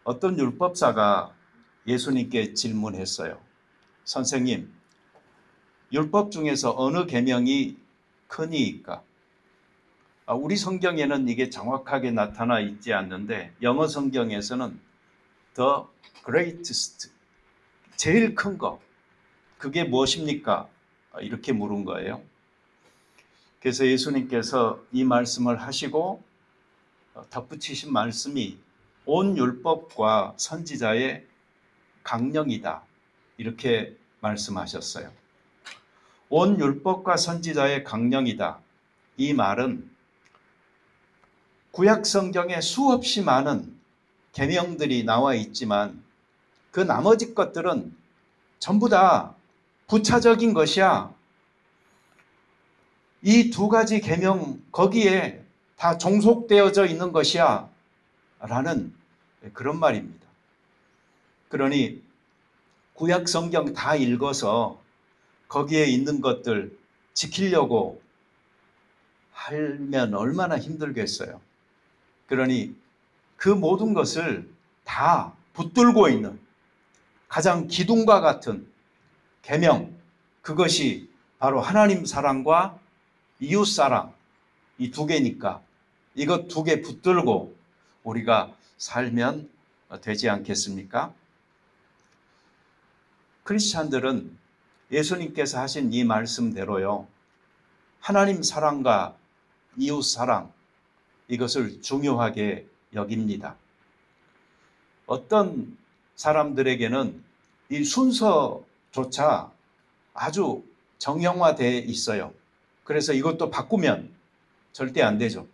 어떤 율법사가 예수님께 질문했어요. 선생님, 율법 중에서 어느 계명이 크니까? 우리 성경에는 이게 정확하게 나타나 있지 않는데 영어 성경에서는 the greatest, 제일 큰 거, 그게 무엇입니까? 이렇게 물은 거예요. 그래서 예수님께서 이 말씀을 하시고 덧붙이신 말씀이 온 율법과 선지자의 강령이다, 이렇게 말씀하셨어요. 온 율법과 선지자의 강령이다. 이 말은 구약 성경에 수없이 많은 계명들이 나와 있지만 그 나머지 것들은 전부 다 부차적인 것이야. 이 두 가지 계명 거기에 다 종속되어져 있는 것이야 라는 그런 말입니다. 그러니 구약 성경 다 읽어서 거기에 있는 것들 지키려고 하면 얼마나 힘들겠어요. 그러니 그 모든 것을 다 붙들고 있는 가장 기둥과 같은 계명, 그것이 바로 하나님 사랑과 이웃 사랑, 이 두 개니까 이것 두 개 붙들고 우리가 살면 되지 않겠습니까? 크리스찬들은 예수님께서 하신 이 말씀대로요, 하나님 사랑과 이웃 사랑, 이것을 중요하게 여깁니다. 어떤 사람들에게는 이 순서조차 아주 정형화되어 있어요. 그래서 이것도 바꾸면 절대 안 되죠.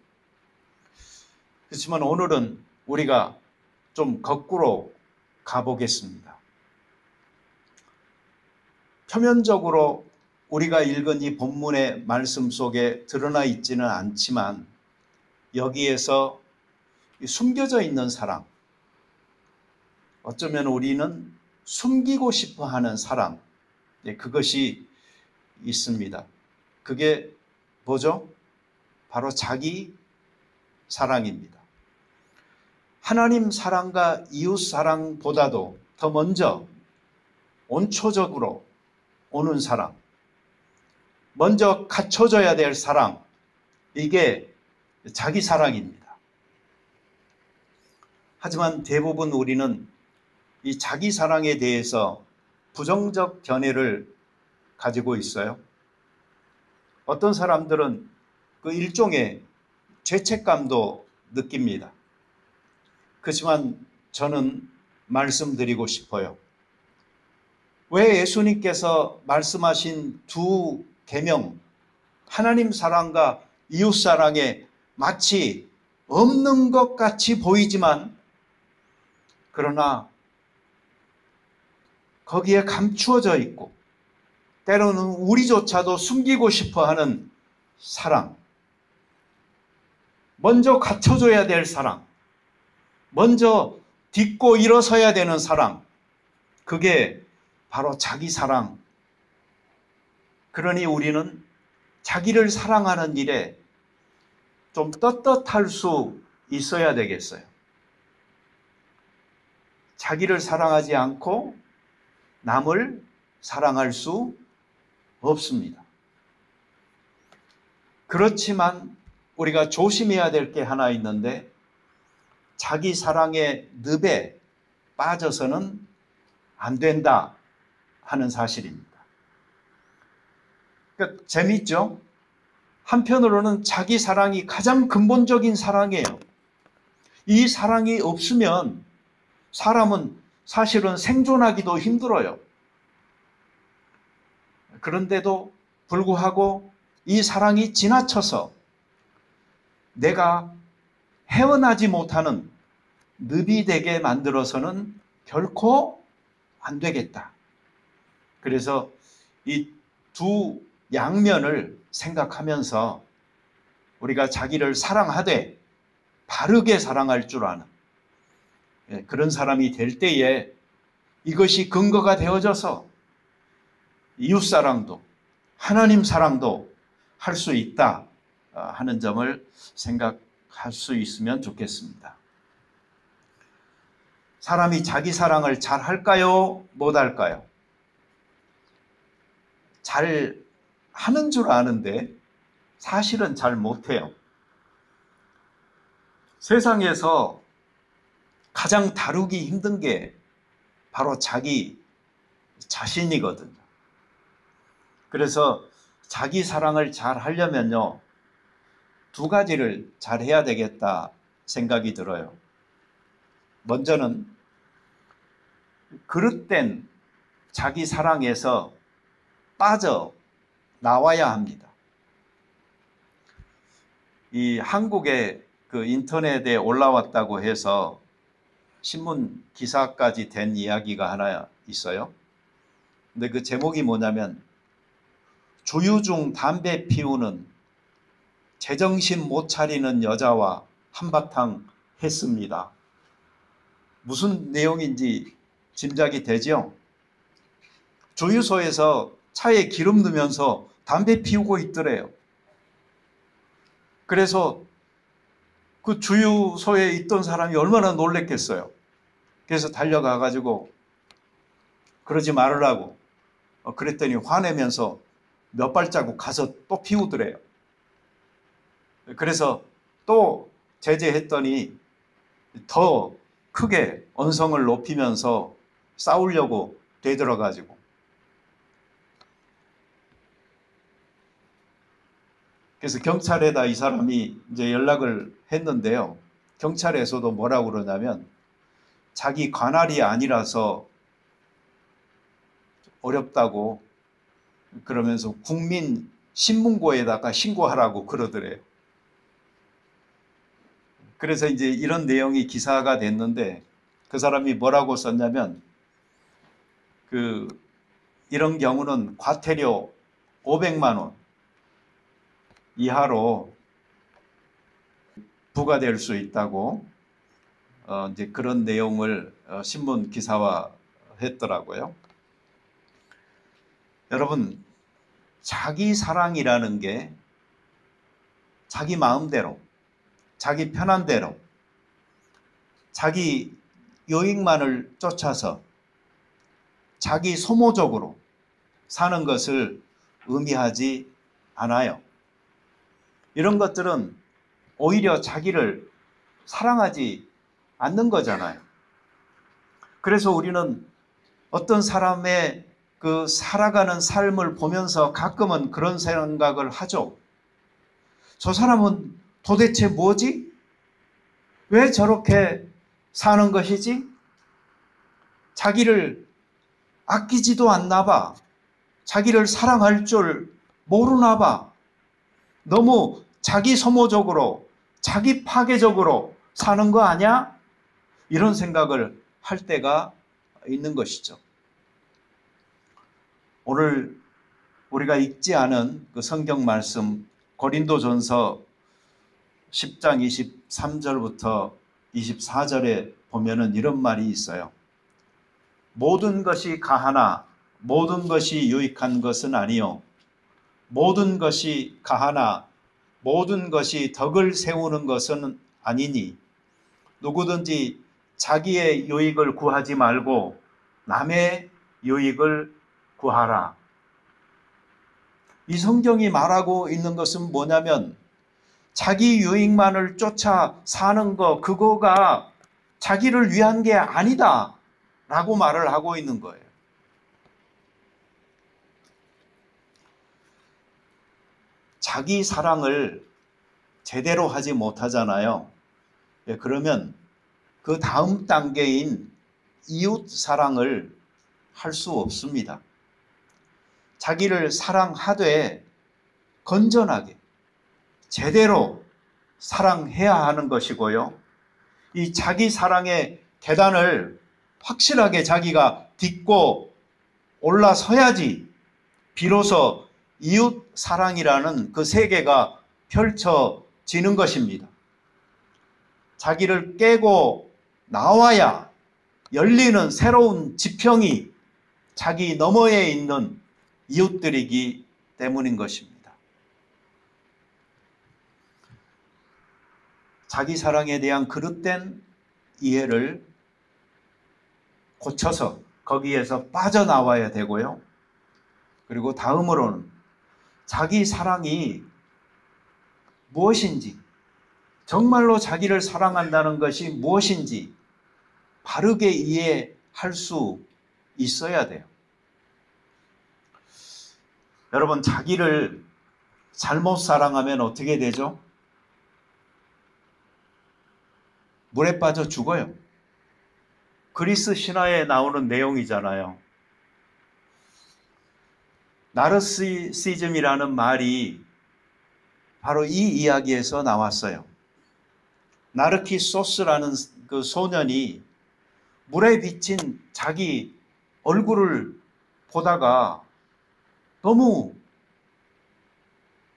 그렇지만 오늘은 우리가 좀 거꾸로 가보겠습니다. 표면적으로 우리가 읽은 이 본문의 말씀 속에 드러나 있지는 않지만 여기에서 숨겨져 있는 사랑, 어쩌면 우리는 숨기고 싶어 하는 사랑, 그것이 있습니다. 그게 뭐죠? 바로 자기 사랑입니다. 하나님 사랑과 이웃 사랑보다도 더 먼저 온초적으로 오는 사랑, 먼저 갖춰져야 될 사랑, 이게 자기 사랑입니다. 하지만 대부분 우리는 이 자기 사랑에 대해서 부정적 견해를 가지고 있어요. 어떤 사람들은 그 일종의 죄책감도 느낍니다. 그렇지만 저는 말씀드리고 싶어요. 왜 예수님께서 말씀하신 두 계명, 하나님 사랑과 이웃 사랑에 마치 없는 것 같이 보이지만 그러나 거기에 감추어져 있고 때로는 우리조차도 숨기고 싶어하는 사랑, 먼저 갖춰줘야 될 사랑, 먼저 딛고 일어서야 되는 사랑, 그게 바로 자기 사랑. 그러니 우리는 자기를 사랑하는 일에 좀 떳떳할 수 있어야 되겠어요. 자기를 사랑하지 않고 남을 사랑할 수 없습니다. 그렇지만 우리가 조심해야 될 게 하나 있는데 자기 사랑의 늪에 빠져서는 안 된다 하는 사실입니다. 그러니까 재미있죠? 한편으로는 자기 사랑이 가장 근본적인 사랑이에요. 이 사랑이 없으면 사람은 사실은 생존하기도 힘들어요. 그런데도 불구하고 이 사랑이 지나쳐서 내가 헤어나지 못하는 늪이 되게 만들어서는 결코 안 되겠다. 그래서 이 두 양면을 생각하면서 우리가 자기를 사랑하되 바르게 사랑할 줄 아는 그런 사람이 될 때에 이것이 근거가 되어져서 이웃사랑도 하나님 사랑도 할 수 있다 하는 점을 생각할 수 있으면 좋겠습니다. 사람이 자기 사랑을 잘 할까요? 못 할까요? 잘 하는 줄 아는데 사실은 잘 못해요. 세상에서 가장 다루기 힘든 게 바로 자기 자신이거든요. 그래서 자기 사랑을 잘 하려면요, 두 가지를 잘 해야 되겠다 생각이 들어요. 먼저는 그릇된 자기 사랑에서 빠져 나와야 합니다. 이 한국의 그 인터넷에 올라왔다고 해서 신문 기사까지 된 이야기가 하나 있어요. 근데 그 제목이 뭐냐면 주유 중 담배 피우는 제정신 못 차리는 여자와 한바탕 했습니다. 무슨 내용인지 짐작이 되죠? 주유소에서 차에 기름 넣으면서 담배 피우고 있더래요. 그래서 그 주유소에 있던 사람이 얼마나 놀랬겠어요. 그래서 달려가 가지고 그러지 말으라고 그랬더니 화내면서 몇 발자국 가서 또 피우더래요. 그래서 또 제재했더니 더 크게 언성을 높이면서 싸우려고 되들어가지고, 그래서 경찰에다 이 사람이 이제 연락을 했는데요. 경찰에서도 뭐라고 그러냐면 자기 관할이 아니라서 어렵다고 그러면서 국민신문고에다가 신고하라고 그러더래요. 그래서 이제 이런 내용이 기사가 됐는데 그 사람이 뭐라고 썼냐면 이런 경우는 과태료 500만 원 이하로 부과될 수 있다고 이제 그런 내용을 신문 기사화했더라고요. 여러분, 자기 사랑이라는 게 자기 마음대로, 자기 편한 대로, 자기 요익만을 쫓아서 자기 소모적으로 사는 것을 의미하지 않아요. 이런 것들은 오히려 자기를 사랑하지 않는 거잖아요. 그래서 우리는 어떤 사람의 그 살아가는 삶을 보면서 가끔은 그런 생각을 하죠. 저 사람은 도대체 뭐지? 왜 저렇게 사는 것이지? 자기를 아끼지도 않나 봐. 자기를 사랑할 줄 모르나 봐. 너무 자기 소모적으로, 자기 파괴적으로 사는 거 아니야? 이런 생각을 할 때가 있는 것이죠. 오늘 우리가 읽지 않은 그 성경 말씀 고린도전서 10장 23절부터 24절에 보면은 이런 말이 있어요. 모든 것이 가하나 모든 것이 유익한 것은 아니요 모든 것이 가하나 모든 것이 덕을 세우는 것은 아니니 누구든지 자기의 유익을 구하지 말고 남의 유익을 구하라. 이 성경이 말하고 있는 것은 뭐냐면 자기 유익만을 쫓아 사는 거, 그거가 자기를 위한 게 아니다 라고 말을 하고 있는 거예요. 자기 사랑을 제대로 하지 못하잖아요. 그러면 그 다음 단계인 이웃 사랑을 할 수 없습니다. 자기를 사랑하되 건전하게 제대로 사랑해야 하는 것이고요. 이 자기 사랑의 계단을 확실하게 자기가 딛고 올라서야지 비로소 이웃 사랑이라는 그 세계가 펼쳐지는 것입니다. 자기를 깨고 나와야 열리는 새로운 지평이 자기 너머에 있는 이웃들이기 때문인 것입니다. 자기 사랑에 대한 그릇된 이해를 고쳐서 거기에서 빠져나와야 되고요. 그리고 다음으로는 자기 사랑이 무엇인지, 정말로 자기를 사랑한다는 것이 무엇인지 바르게 이해할 수 있어야 돼요. 여러분, 자기를 잘못 사랑하면 어떻게 되죠? 물에 빠져 죽어요. 그리스 신화에 나오는 내용이잖아요. 나르시시즘이라는 말이 바로 이 이야기에서 나왔어요. 나르키소스라는 그 소년이 물에 비친 자기 얼굴을 보다가 너무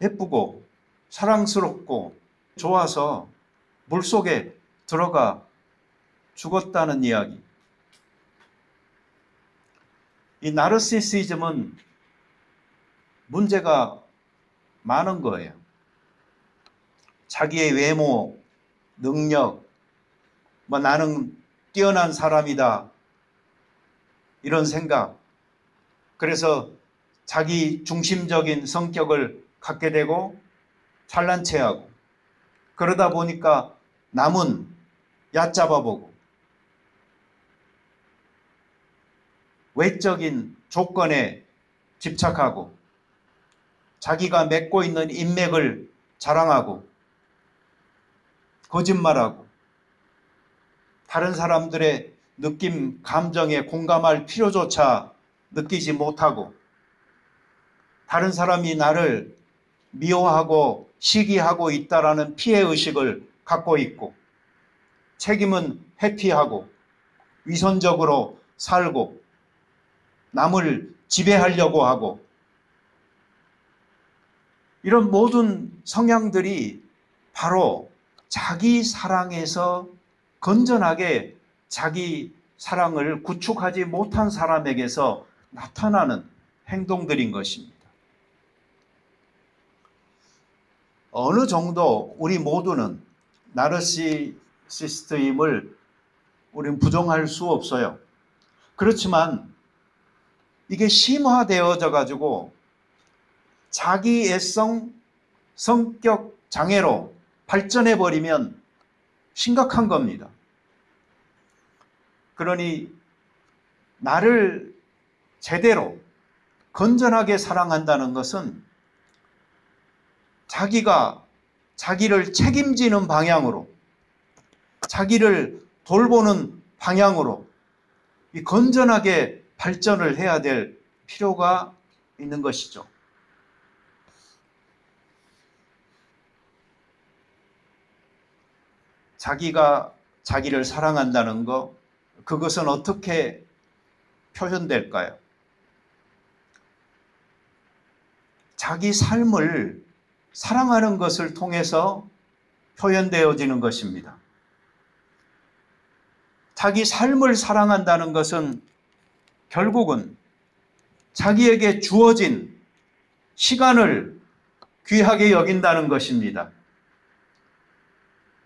예쁘고 사랑스럽고 좋아서 물속에 들어가 죽었다는 이야기. 이 나르시시즘은 문제가 많은 거예요. 자기의 외모, 능력, 나는 뛰어난 사람이다, 이런 생각. 그래서 자기 중심적인 성격을 갖게 되고 잘난 체하고, 그러다 보니까 남은 얕잡아 보고 외적인 조건에 집착하고 자기가 맺고 있는 인맥을 자랑하고 거짓말하고 다른 사람들의 느낌, 감정에 공감할 필요조차 느끼지 못하고 다른 사람이 나를 미워하고 시기하고 있다라는 피해의식을 갖고 있고 책임은 회피하고 위선적으로 살고 남을 지배하려고 하고, 이런 모든 성향들이 바로 자기 사랑에서 건전하게 자기 사랑을 구축하지 못한 사람에게서 나타나는 행동들인 것입니다. 어느 정도 우리 모두는 나르시시스트임을 우리는 부정할 수 없어요. 그렇지만 이게 심화되어져 가지고 자기애성 성격 장애로 발전해 버리면 심각한 겁니다. 그러니 나를 제대로 건전하게 사랑한다는 것은 자기가 자기를 책임지는 방향으로, 자기를 돌보는 방향으로 건전하게 발전을 해야 될 필요가 있는 것이죠. 자기가 자기를 사랑한다는 것, 그것은 어떻게 표현될까요? 자기 삶을 사랑하는 것을 통해서 표현되어지는 것입니다. 자기 삶을 사랑한다는 것은 결국은 자기에게 주어진 시간을 귀하게 여긴다는 것입니다.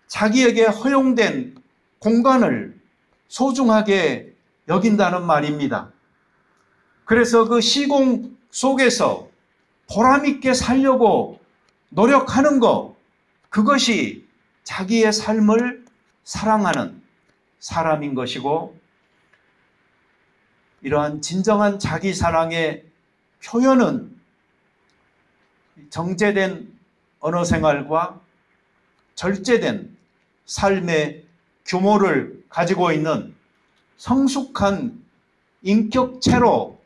자기에게 허용된 공간을 소중하게 여긴다는 말입니다. 그래서 그 시공 속에서 보람있게 살려고 노력하는 것, 그것이 자기의 삶을 사랑하는 사람인 것이고, 이러한 진정한 자기 사랑의 표현은 정제된 언어 생활과 절제된 삶의 규모를 가지고 있는 성숙한 인격체로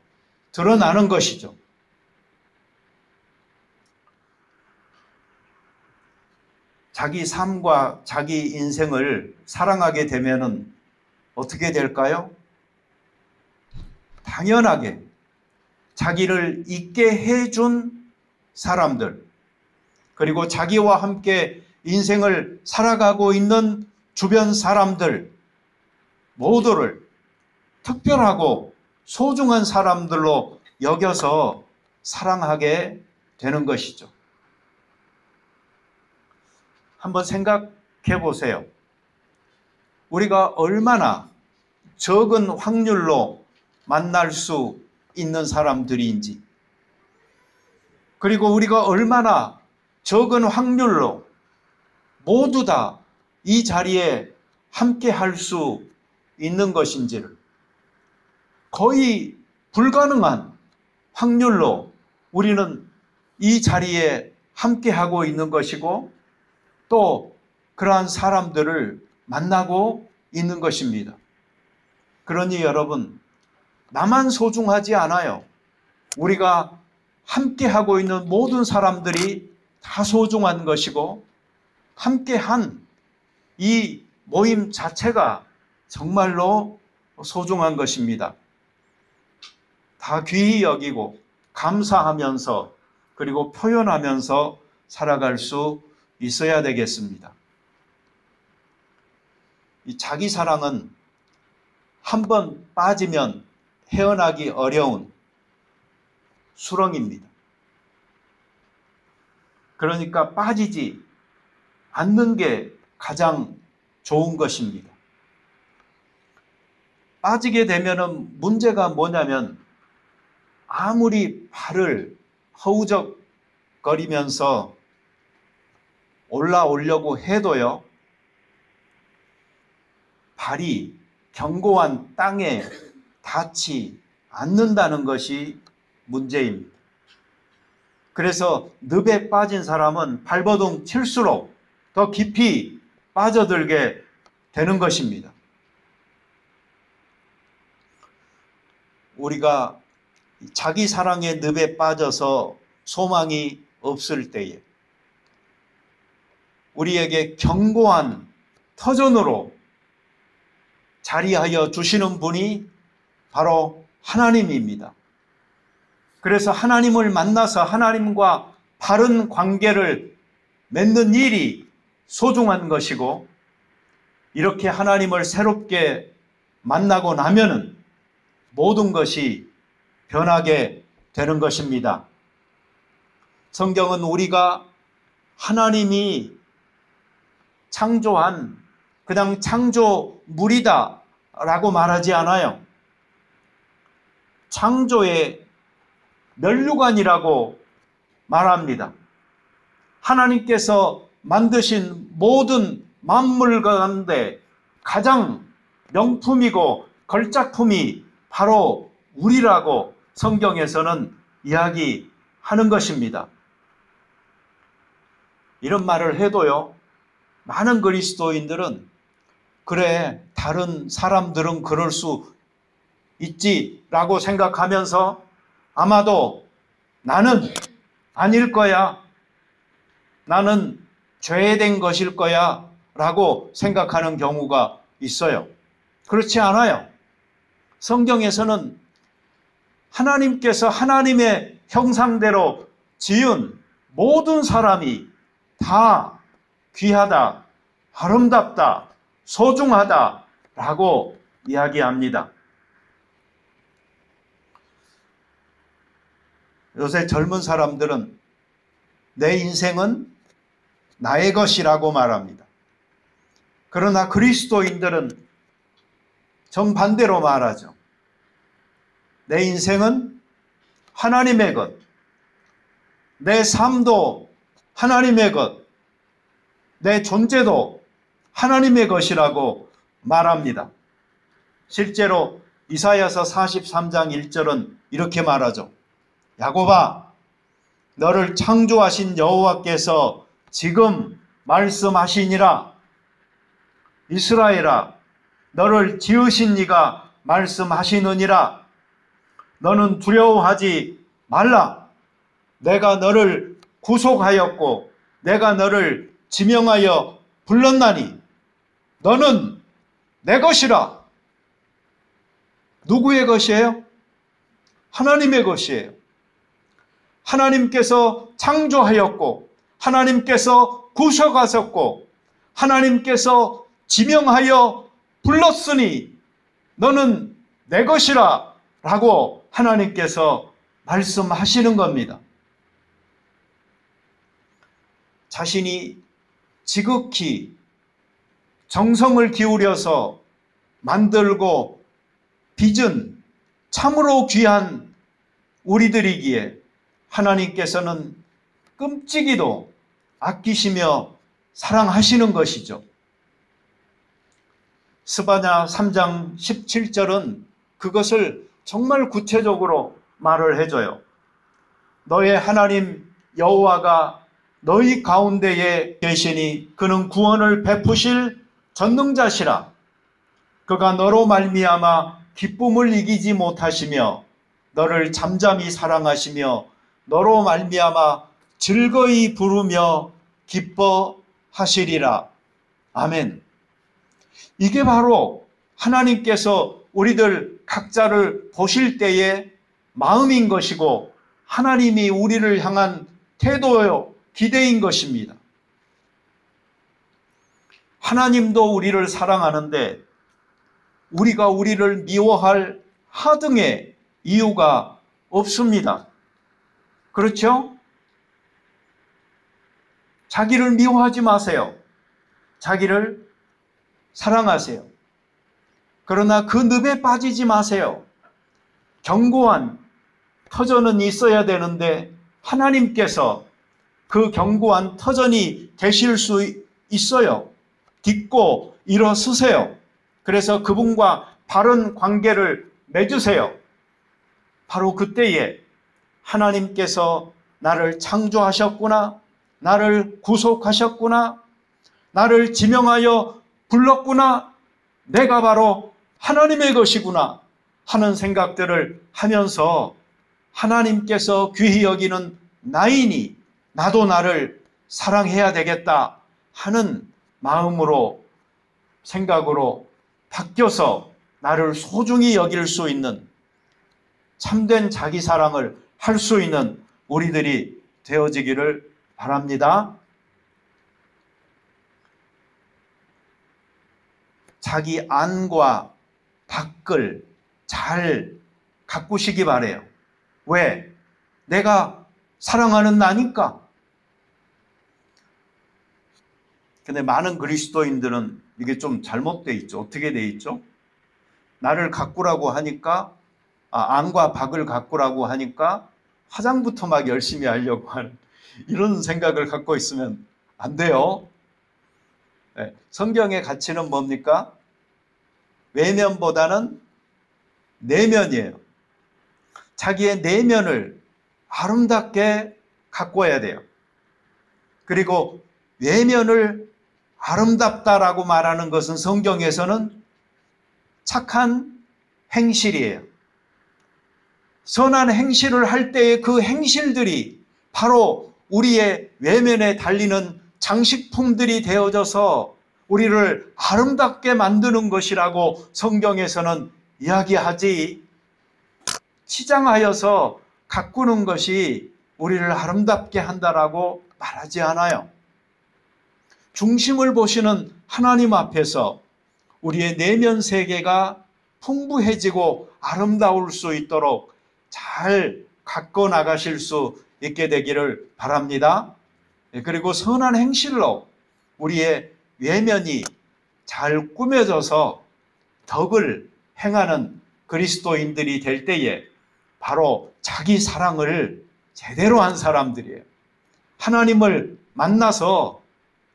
드러나는 것이죠. 자기 삶과 자기 인생을 사랑하게 되면은 어떻게 될까요? 당연하게 자기를 있게 해준 사람들, 그리고 자기와 함께 인생을 살아가고 있는 주변 사람들 모두를 특별하고 소중한 사람들로 여겨서 사랑하게 되는 것이죠. 한번 생각해 보세요. 우리가 얼마나 적은 확률로 만날 수 있는 사람들인지, 그리고 우리가 얼마나 적은 확률로 모두 다 이 자리에 함께 할 수 있는 것인지를, 거의 불가능한 확률로 우리는 이 자리에 함께 하고 있는 것이고, 또 그러한 사람들을 만나고 있는 것입니다. 그러니 여러분, 나만 소중하지 않아요. 우리가 함께 하고 있는 모든 사람들이 다 소중한 것이고, 함께한 이 모임 자체가 정말로 소중한 것입니다. 다 귀히 여기고 감사하면서, 그리고 표현하면서 살아갈 수 있어야 되겠습니다. 이 자기 사랑은 한번 빠지면 헤어나기 어려운 수렁입니다. 그러니까 빠지지 않는 게 가장 좋은 것입니다. 빠지게 되면 문제가 뭐냐면, 아무리 발을 허우적거리면서 올라오려고 해도요, 발이 견고한 땅에 닿지 않는다는 것이 문제입니다. 그래서 늪에 빠진 사람은 발버둥 칠수록 더 깊이 빠져들게 되는 것입니다. 우리가 자기 사랑의 늪에 빠져서 소망이 없을 때에 우리에게 견고한 터전으로 자리하여 주시는 분이 바로 하나님입니다. 그래서 하나님을 만나서 하나님과 바른 관계를 맺는 일이 소중한 것이고, 이렇게 하나님을 새롭게 만나고 나면은 모든 것이 변하게 되는 것입니다. 성경은 우리가 하나님이 창조한 그냥 창조물이다 라고 말하지 않아요. 창조의 면류관이라고 말합니다. 하나님께서 만드신 모든 만물 가운데 가장 명품이고 걸작품이 바로 우리라고 성경에서는 이야기하는 것입니다. 이런 말을 해도요, 많은 그리스도인들은 그래, 다른 사람들은 그럴 수 있지라고 생각하면서 아마도 나는 아닐 거야, 나는 죄된 것일 거야 라고 생각하는 경우가 있어요. 그렇지 않아요. 성경에서는 하나님께서 하나님의 형상대로 지은 모든 사람이 다 귀하다, 아름답다, 소중하다 라고 이야기합니다. 요새 젊은 사람들은 내 인생은 나의 것이라고 말합니다. 그러나 그리스도인들은 정반대로 말하죠. 내 인생은 하나님의 것, 내 삶도 하나님의 것, 내 존재도 하나님의 것이라고 말합니다. 실제로 이사야서 43장 1절은 이렇게 말하죠. 야곱아, 너를 창조하신 여호와께서 지금 말씀하시니라. 이스라엘아, 너를 지으신 이가 말씀하시느니라. 너는 두려워하지 말라. 내가 너를 구속하였고 내가 너를 지명하여 불렀나니 너는 내 것이라. 누구의 것이에요? 하나님의 것이에요. 하나님께서 창조하였고 하나님께서 구속하셨고 하나님께서 지명하여 불렀으니 너는 내 것이라 라고 하나님께서 말씀하시는 겁니다. 자신이 지극히 정성을 기울여서 만들고 빚은 참으로 귀한 우리들이기에 하나님께서는 끔찍이도 아끼시며 사랑하시는 것이죠. 스바냐 3장 17절은 그것을 정말 구체적으로 말을 해줘요. 너의 하나님 여호와가 너희 가운데에 계시니 그는 구원을 베푸실 전능자시라. 그가 너로 말미암아 기쁨을 이기지 못하시며 너를 잠잠히 사랑하시며 너로 말미암아 즐거이 부르며 기뻐하시리라. 아멘. 이게 바로 하나님께서 우리들 각자를 보실 때의 마음인 것이고 하나님이 우리를 향한 태도요 기대인 것입니다. 하나님도 우리를 사랑하는데 우리가 우리를 미워할 하등의 이유가 없습니다. 그렇죠? 자기를 미워하지 마세요. 자기를 사랑하세요. 그러나 그 늪에 빠지지 마세요. 견고한 터전은 있어야 되는데 하나님께서 그 견고한 터전이 되실 수 있어요. 딛고 일어서세요. 그래서 그분과 바른 관계를 맺으세요. 바로 그때에 하나님께서 나를 창조하셨구나, 나를 구속하셨구나, 나를 지명하여 불렀구나, 내가 바로 하나님의 것이구나 하는 생각들을 하면서 하나님께서 귀히 여기는 나이니 나도 나를 사랑해야 되겠다 하는 마음으로, 생각으로 바뀌어서 나를 소중히 여길 수 있는 참된 자기 사랑을 할 수 있는 우리들이 되어지기를 바랍니다. 자기 안과 밖을 잘 가꾸시기 바래요. 왜? 내가 사랑하는 나니까. 근데 많은 그리스도인들은 이게 좀 잘못되어 있죠. 어떻게 되어 있죠? 나를 가꾸라고 하니까, 안과 밖을 가꾸라고 하니까 화장부터 막 열심히 하려고 하는 이런 생각을 갖고 있으면 안 돼요. 네, 성경의 가치는 뭡니까? 외면보다는 내면이에요. 자기의 내면을 아름답게 가꿔야 돼요. 그리고 외면을 아름답다라고 말하는 것은 성경에서는 착한 행실이에요. 선한 행실을 할 때의 그 행실들이 바로 우리의 외면에 달리는 장식품들이 되어져서 우리를 아름답게 만드는 것이라고 성경에서는 이야기하지, 치장하여서 가꾸는 것이 우리를 아름답게 한다라고 말하지 않아요. 중심을 보시는 하나님 앞에서 우리의 내면 세계가 풍부해지고 아름다울 수 있도록 잘 가꿔 나가실 수 있게 되기를 바랍니다. 그리고 선한 행실로 우리의 외면이 잘 꾸며져서 덕을 행하는 그리스도인들이 될 때에 바로 자기 사랑을 제대로 한 사람들이에요. 하나님을 만나서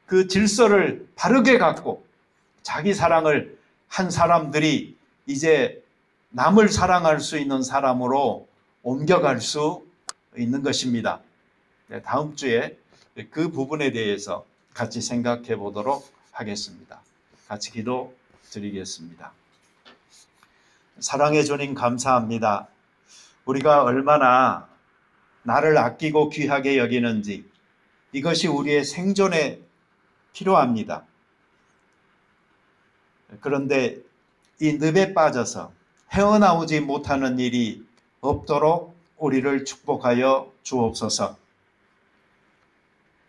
그 질서를 바르게 갖고 자기 사랑을 한 사람들이 이제 남을 사랑할 수 있는 사람으로 옮겨갈 수 있는 것입니다. 다음 주에 그 부분에 대해서 같이 생각해 보도록 하겠습니다. 같이 기도 드리겠습니다. 사랑해 주님 감사합니다. 우리가 얼마나 나를 아끼고 귀하게 여기는지 이것이 우리의 생존에 필요합니다. 그런데 이 늪에 빠져서 헤어나오지 못하는 일이 없도록 우리를 축복하여 주옵소서.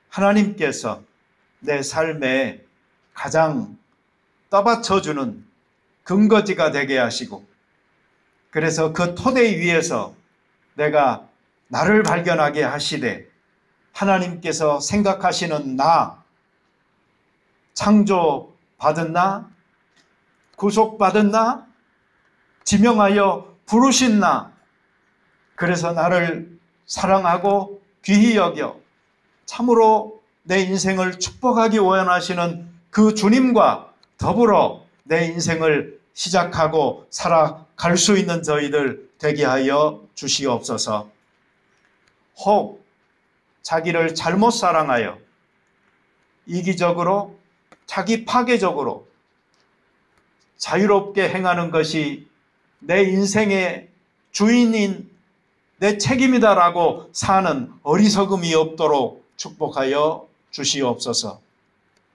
하나님께서 내 삶에 가장 떠받쳐주는 근거지가 되게 하시고, 그래서 그 토대 위에서 내가 나를 발견하게 하시되, 하나님께서 생각하시는 나, 창조받은 나, 구속받은 나, 지명하여 부르신 나, 그래서 나를 사랑하고 귀히 여겨 참으로 내 인생을 축복하기 원하시는 그 주님과 더불어 내 인생을 시작하고 살아갈 수 있는 저희들 되게 하여 주시옵소서. 혹 자기를 잘못 사랑하여 이기적으로 자기 파괴적으로 자유롭게 행하는 것이 내 인생의 주인인 내 책임이다라고 사는 어리석음이 없도록 축복하여 주시옵소서.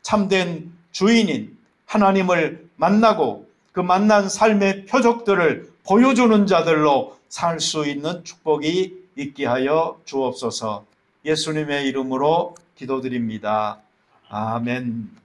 참된 주인인 하나님을 만나고 그 만난 삶의 표적들을 보여주는 자들로 살 수 있는 축복이 있게 하여 주옵소서. 예수님의 이름으로 기도드립니다. 아멘.